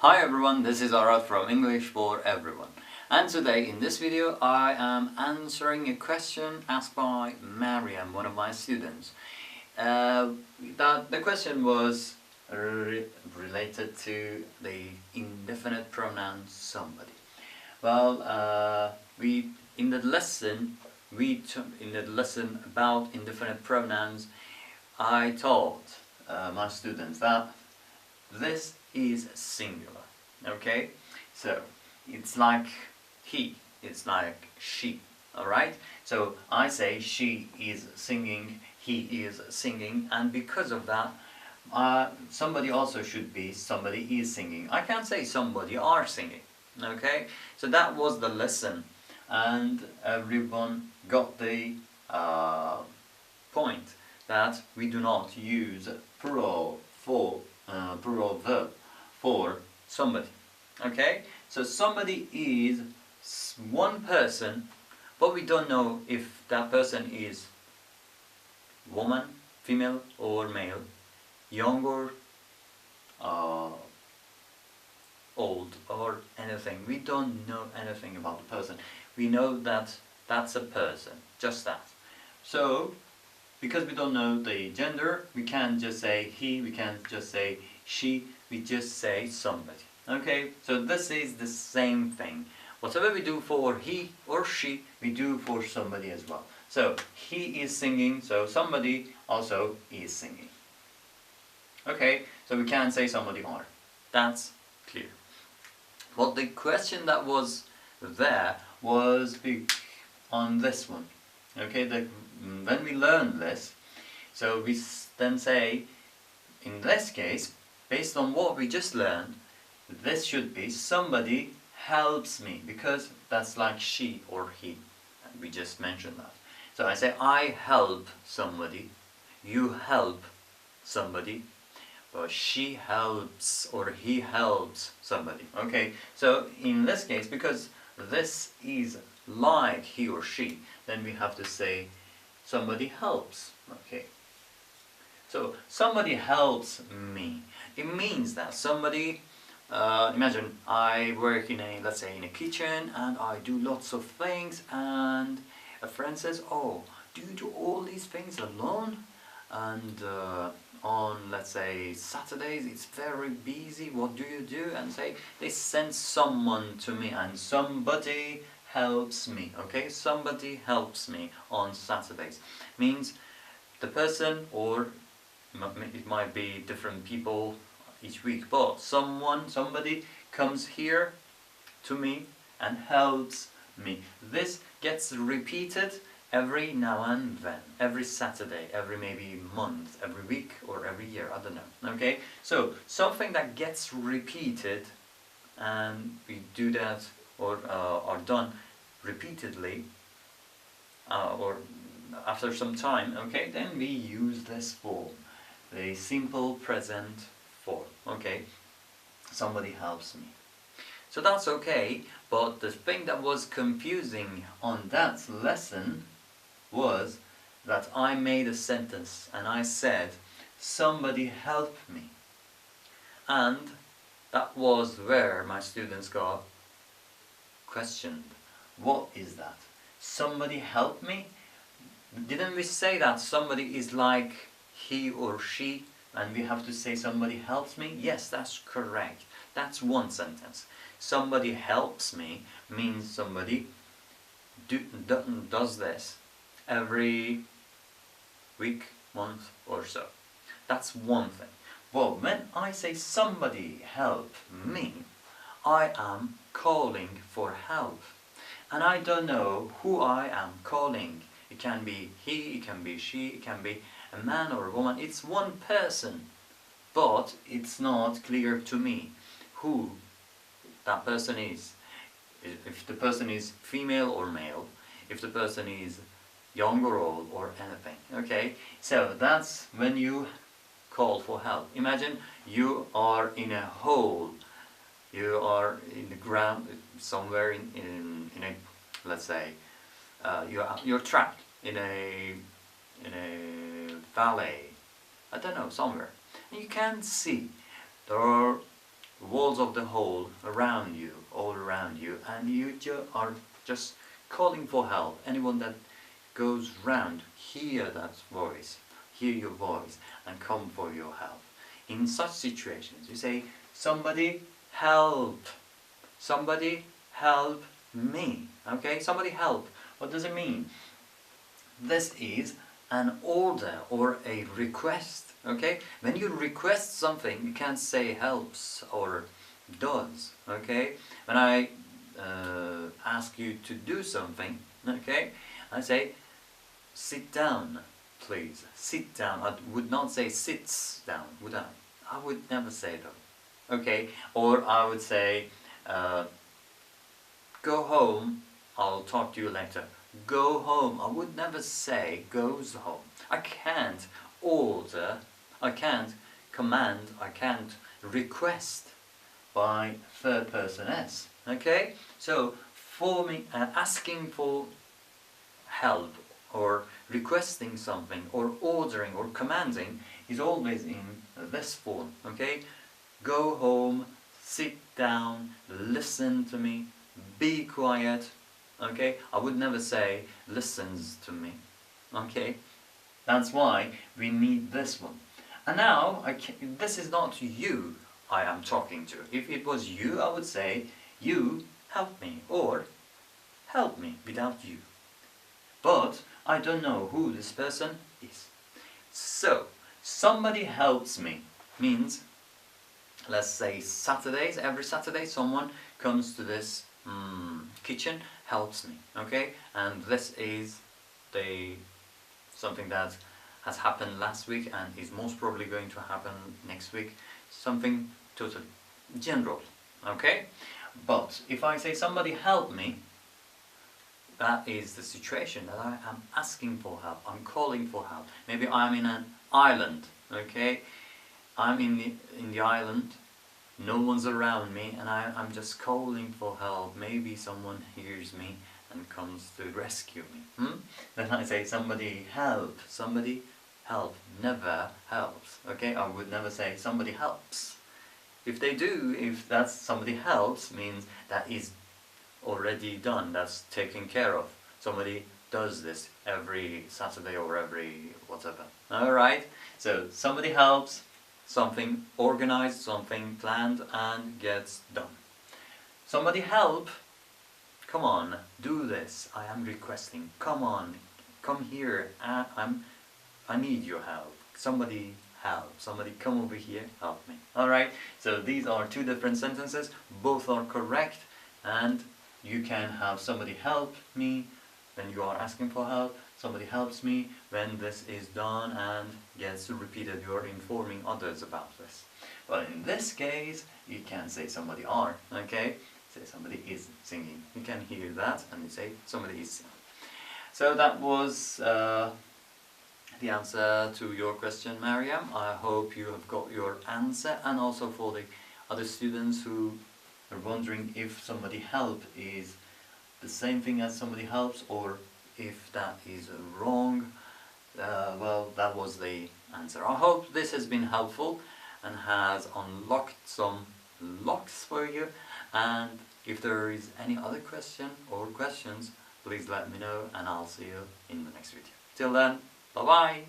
Hi everyone, this is Arad from English for Everyone. And today in this video I am answering a question asked by Mariam, one of my students. The question was related to the indefinite pronoun somebody. Well, in the lesson about indefinite pronouns, I taught my students that this is singular, okay? So it's like he, it's like she, alright? So I say she is singing, he is singing, and because of that, somebody also should be somebody is singing. I can't say somebody are singing, okay? So that was the lesson, and everyone got the point that we do not use plural verb for somebody. Okay, so somebody is one person, but we don't know if that person is woman, female or male, young or old or anything. We don't know anything about the person. We know that that's a person, just that. So because we don't know the gender, we can't just say he, we can't just say she, we just say somebody. Okay, so this is the same thing. Whatever we do for he or she, we do for somebody as well. So he is singing, so somebody also is singing. Okay, so we can't say somebody are. That's clear. But the question that was there was on this one. Okay, when we learn this, so we then say, in this case, based on what we just learned, this should be somebody helps me, because that's like she or he, and we just mentioned that. So I say I help somebody, you help somebody, or she helps or he helps somebody. Okay, so in this case, because this is like he or she, then we have to say somebody helps. Okay, so somebody helps me. It means that somebody, imagine I work in a, let's say in a kitchen, and I do lots of things, and a friend says, oh, do you do all these things alone? And on, let's say, Saturdays it's very busy, what do you do? And say they send someone to me, and somebody helps me. Okay, somebody helps me on Saturdays means the person, or it might be different people each week, but somebody comes here to me and helps me. This gets repeated every now and then, every Saturday, every maybe month, every week, or every year, I don't know. Okay, so something that gets repeated, and we do that or are done repeatedly, or after some time, okay, then we use this form, the simple present form. Okay, somebody helps me. So that's okay, but the thing that was confusing on that lesson was that I made a sentence and I said, somebody help me. And that was where my students got questioned. What is that? Somebody help me? Didn't we say that somebody is like he or she, and we have to say somebody helps me? Yes, that's correct. That's one sentence. Somebody helps me means somebody does this every week, month or so. That's one thing. Well, when I say somebody help me, I am calling for help. And I don't know who I am calling. It can be he, it can be she, it can be a man or a woman. It's one person, but it's not clear to me who that person is. If the person is female or male, if the person is young or old or anything. Okay, so that's when you call for help. Imagine you are in a hole, you are in the ground somewhere in a, let's say, you're trapped in a valley, I don't know, somewhere, and you can't see. There are walls of the hall around you, all around you, and you are just calling for help. Anyone that goes round, hear that voice, hear your voice, and come for your help. In such situations, you say, somebody help, somebody help me, okay? Somebody help. What does it mean? This is an order or a request, okay? When you request something, you can't say helps or does, okay? When I ask you to do something, okay, I say, sit down, please, sit down. I would not say sits down, would I? I would never say that, okay? Or I would say, go home, I'll talk to you later. Go home. I would never say goes home. I can't order, I can't command, I can't request by third person s. Okay? So asking for help or requesting something or ordering or commanding is always in this form. Okay? Go home, sit down, listen to me, be quiet. Okay, I would never say listens to me. Okay, that's why we need this one. And now this is not you I am talking to. If it was you, I would say you help me or help me without you. But I don't know who this person is. So somebody helps me means, let's say Saturdays, every Saturday someone comes to this kitchen, helps me, okay? And this is something that has happened last week and is most probably going to happen next week. Something totally general, okay? But if I say somebody help me, that is the situation that I am asking for help, I'm calling for help. Maybe I'm in an island, okay? I'm in the island, no one's around me, and I'm just calling for help. Maybe someone hears me and comes to rescue me. Then I say somebody help, somebody help, never helps. Okay, I would never say somebody helps. If they do, if that's somebody helps, means that is already done, that's taken care of. Somebody does this every Saturday or every whatever. Alright, so somebody helps, something organized, something planned and gets done. Somebody help, come on, do this, I am requesting, come on, come here, I need your help. Somebody help, somebody come over here, help me. Alright, so these are two different sentences, both are correct, and you can have somebody help me when you are asking for help, somebody helps me when this is done and gets repeated, you are informing others about this. But in this case, you can say somebody are, okay? Say somebody is singing. You can hear that and you say somebody is singing. So that was the answer to your question, Mariam. I hope you have got your answer, and also for the other students who are wondering if somebody help is the same thing as somebody helps, or if that is wrong. Well, that was the answer. I hope this has been helpful and has unlocked some locks for you, and if there is any other question or questions, please let me know and I'll see you in the next video. Till then, bye bye!